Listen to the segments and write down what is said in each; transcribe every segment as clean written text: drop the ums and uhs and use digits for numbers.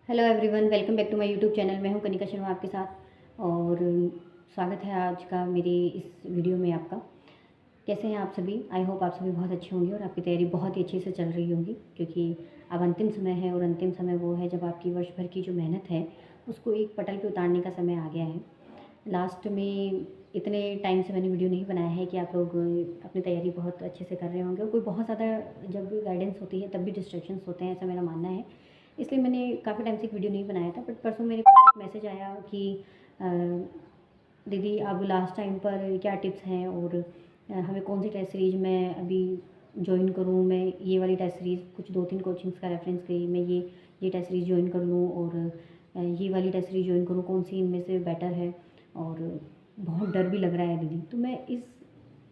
Hello everyone, welcome back to my YouTube channel. मैं हूं कनिका शर्मा आपके साथ और स्वागत है आज का मेरी इस वीडियो में आपका। कैसे हैं आप सभी? आई होप आप सभी बहुत अच्छे होंगे और आपकी तैयारी बहुत ही अच्छे से चल रही होगी, क्योंकि अब अंतिम समय है और अंतिम समय वो है जब आपकी वर्ष भर की जो मेहनत है उसको एक पटल पे उतारने का समय आ गया है। लास्ट में इतने टाइम से मैंने वीडियो नहीं बनाया है कि आप लोग अपनी तैयारी बहुत अच्छे से कर रहे होंगे। और कोई बहुत ज़्यादा जब भी गाइडेंस होती है तब भी डिस्ट्रैक्शंस होते हैं, ऐसा मेरा मानना है। इसलिए मैंने काफ़ी टाइम से एक वीडियो नहीं बनाया था, बट परसों मेरे पास एक मैसेज आया कि दीदी अब लास्ट टाइम पर क्या टिप्स हैं और हमें कौन सी टेस्ट सीरीज़ मैं अभी ज्वाइन करूँ। मैं ये वाली टेस्ट सीरीज़ कुछ 2-3 कोचिंग्स का रेफरेंस गई, मैं ये टेस्ट सीरीज़ ज्वाइन कर लूँ और ये वाली टेस्ट सीरीज़ ज्वाइन करूँ, कौन सी इनमें से बेटर है। और बहुत डर भी लग रहा है दीदी। तो मैं इस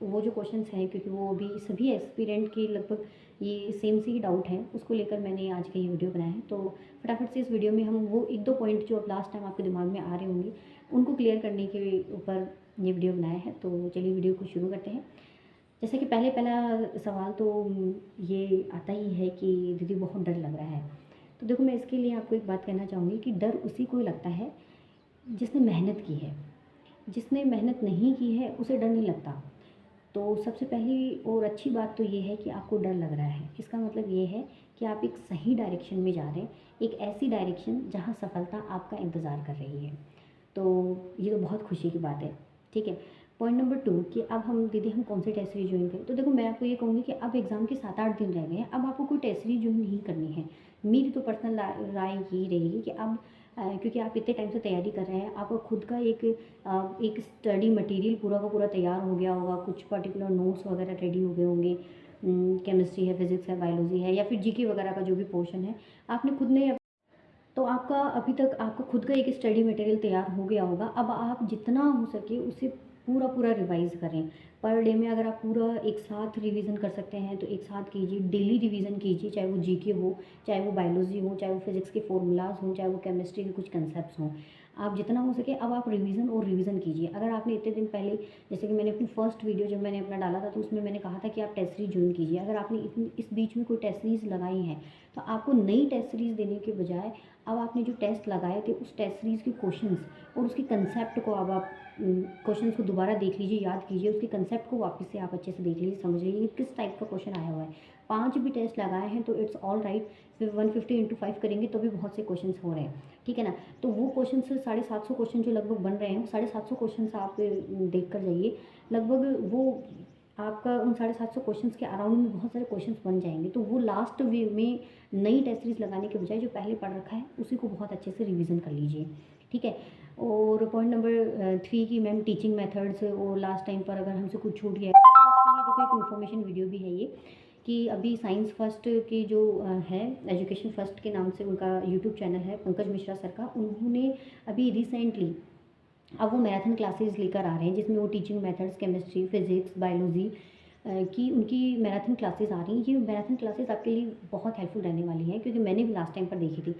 वो जो क्वेश्चंस हैं, क्योंकि वो अभी सभी एस्पिरेंट के लगभग ये सेम से ही डाउट है, उसको लेकर मैंने आज का ये वीडियो बनाया है। तो फटाफट से इस वीडियो में हम वो 1-2 पॉइंट जो अब लास्ट टाइम आपके दिमाग में आ रहे होंगे उनको क्लियर करने के ऊपर ये वीडियो बनाया है। तो चलिए वीडियो को शुरू करते हैं। जैसे कि पहला सवाल तो ये आता ही है कि दीदी बहुत डर लग रहा है। तो देखो, मैं इसके लिए आपको एक बात कहना चाहूँगी कि डर उसी को लगता है जिसने मेहनत की है। जिसने मेहनत नहीं की है उसे डर नहीं लगता। तो सबसे पहली और अच्छी बात तो ये है कि आपको डर लग रहा है, इसका मतलब ये है कि आप एक सही डायरेक्शन में जा रहे हैं, एक ऐसी डायरेक्शन जहाँ सफलता आपका इंतज़ार कर रही है। तो ये तो बहुत खुशी की बात है। ठीक है। पॉइंट नंबर 2 कि अब हम दीदी हम कौन सी टेस्ट सीरीज ज्वाइन करें। तो देखो, मैं आपको ये कहूँगी कि अब एग्ज़ाम के 7-8 दिन रह गए हैं, अब आपको कोई टेस्ट सीरीज ज्वाइन नहीं करनी है। मेरी तो पर्सनल राय यही रहेगी कि अब क्योंकि आप इतने टाइम से तैयारी कर रहे हैं, आपका खुद का एक स्टडी मटेरियल पूरा का पूरा तैयार हो गया होगा, कुछ पर्टिकुलर नोट्स वगैरह रेडी हो गए होंगे। केमिस्ट्री है, फिजिक्स है, बायोलॉजी है, या फिर जीके वगैरह का जो भी पोर्शन है आपने खुद ने, तो आपका अभी तक आपका खुद का एक स्टडी मटेरियल तैयार हो गया होगा। अब आप जितना हो सके उसे पूरा पूरा रिवाइज़ करें। पर डे में अगर आप पूरा एक साथ रिवीजन कर सकते हैं तो एक साथ कीजिए, डेली रिवीजन कीजिए, चाहे वो जीके हो, चाहे वो बायोलॉजी हो, चाहे वो फिजिक्स के फॉर्मूलाज हों, चाहे वो केमिस्ट्री के कुछ कंसेप्ट हों। आप जितना हो सके अब आप रिवीजन और रिवीजन कीजिए। अगर आपने इतने दिन पहले, जैसे कि मैंने अपनी फर्स्ट वीडियो जब मैंने अपना डाला था तो उसमें मैंने कहा था कि आप टेस्ट सीरीज ज्वाइन कीजिए। अगर आपने इतनी इस बीच में कोई टेस्ट सीरीज लगाई है तो आपको नई टेस्ट सीरीज देने के बजाय अब आपने जो टेस्ट लगाए थे उस टेस्ट सीरीज़ के क्वेश्चंस और उसके कंसेप्ट को अब आप क्वेश्चंस को दोबारा देख लीजिए, याद कीजिए, उसके कंसेप्ट को वापस से आप अच्छे से देख लीजिए, समझ लीजिए किस टाइप का क्वेश्चन आया हुआ है। 5 भी टेस्ट लगाए हैं तो इट्स ऑल राइट। फिर 150 इंटू 5 करेंगे तो भी बहुत से क्वेश्चन हो रहे हैं। ठीक है ना। तो वो क्वेश्चन से 750 क्वेश्चन जो लगभग बन रहे हैं, 750 क्वेश्चन आप देख कर जाइए। लगभग वो आपका उन 750 क्वेश्चंस के अराउंड में बहुत सारे क्वेश्चंस बन जाएंगे। तो वो लास्ट वे में नई टेस्ट सीरीज लगाने के बजाय जो पहले पढ़ रखा है उसी को बहुत अच्छे से रिवीजन कर लीजिए। ठीक है। और पॉइंट नंबर 3 की मैम टीचिंग मेथड्स और लास्ट टाइम पर अगर हमसे कुछ छूट गया है तो देखो एक इन्फॉर्मेशन वीडियो भी है ये, कि अभी साइंस फर्स्ट के जो है, एजुकेशन फर्स्ट के नाम से उनका यूट्यूब चैनल है, पंकज मिश्रा सर का, उन्होंने अभी रिसेंटली अब वो मैराथन क्लासेस लेकर आ रहे हैं जिसमें वो teaching methods, chemistry, physics, biology की उनकी मैराथन क्लासेस आ रही हैं। ये मैराथन क्लासेस आपके लिए बहुत हेल्पफुल रहने वाली हैं, क्योंकि मैंने भी लास्ट टाइम पर देखी थी।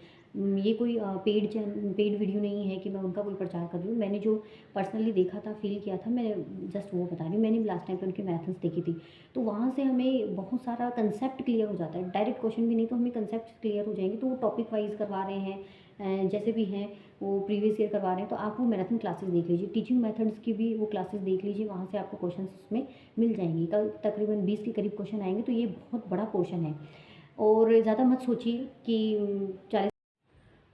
ये कोई पेड वीडियो नहीं है कि मैं उनका कोई प्रचार कर रही हूँ। मैंने जो पर्सनली देखा था, फील किया था, मैं जस्ट वो बता रही हूँ। मैंने भी लास्ट टाइम पर उनकी मैराथन्स देखी थी। तो वहाँ से हमें बहुत सारा कंसेप्ट क्लियर हो जाता है। डायरेक्ट क्वेश्चन भी नहीं तो हमें कंसेप्ट क्लियर हो जाएंगे। तो वो टॉपिक वाइज करवा रहे हैं, जैसे भी हैं वो प्रीवियस ईयर करवा रहे हैं। तो आप वो मैराथन क्लासेस देख लीजिए, टीचिंग मेथड्स की भी वो क्लासेस देख लीजिए, वहाँ से आपको क्वेश्चन उसमें मिल जाएंगी। कल तकरीबन 20 के करीब क्वेश्चन आएंगे, तो ये बहुत बड़ा पोर्शन है। और ज़्यादा मत सोचिए कि 40,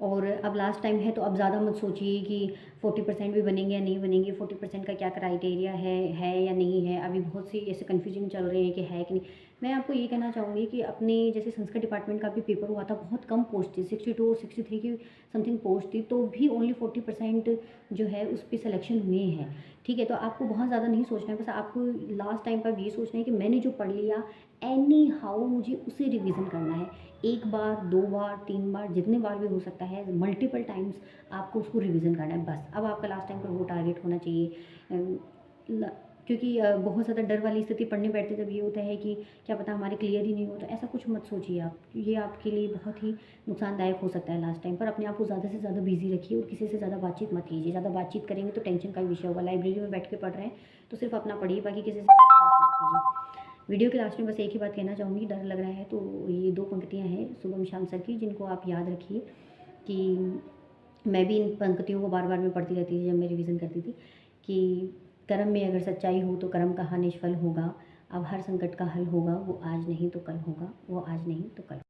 और अब लास्ट टाइम है तो अब ज़्यादा मत सोचिए कि 40% भी बनेंगे या नहीं बनेंगे, 40% का क्या क्राइटेरिया है या नहीं है। अभी बहुत सी ऐसे कन्फ्यूजन चल रहे हैं कि है कि नहीं। मैं आपको ये कहना चाहूँगी कि अपने जैसे संस्कृत डिपार्टमेंट का भी पेपर हुआ था, बहुत कम पोस्ट थी, 62 और 63 की समथिंग पोस्ट थी, तो भी ओनली 40% जो है उस पर सिलेक्शन हुए हैं। ठीक है। तो आपको बहुत ज़्यादा नहीं सोचना है, बस आपको लास्ट टाइम पर ये सोचना है कि मैंने जो पढ़ लिया एनी हाउ मुझे उसे रिविज़न करना है। 1 बार, 2 बार, 3 बार, जितने बार भी हो सकता है, मल्टीपल टाइम्स आपको उसको रिवीजन करना है बस। अब आपका लास्ट टाइम पर वो टारगेट होना चाहिए। क्योंकि बहुत ज़्यादा डर वाली स्थिति पढ़ने बैठते जब ये होता है कि क्या पता हमारे क्लियर ही नहीं हो, तो ऐसा कुछ मत सोचिए आप। ये आपके लिए बहुत ही नुकसानदायक हो सकता है लास्ट टाइम पर। अपने आप को ज़्यादा से ज़्यादा बिजी रखिए और किसी से ज़्यादा बातचीत मत कीजिए। ज़्यादा बातचीत करेंगे तो टेंशन का विषय होगा। लाइब्रेरी में बैठ के पढ़ रहे हैं तो सिर्फ अपना पढ़िए, बाकी किसी से बात मत कीजिए। वीडियो के लास्ट में बस एक ही बात कहना चाहूँगी, डर लग रहा है तो ये 2 पंक्तियाँ हैं शुभम श्याम सर की, जिनको आप याद रखिए। कि मैं भी इन पंक्तियों को बार-बार मैं पढ़ती रहती थी जब मैं रिवीज़न करती थी कि कर्म में अगर सच्चाई हो तो कर्म कहाँ निष्फल होगा, अब हर संकट का हल होगा, वो आज नहीं तो कल होगा, वो आज नहीं तो कल।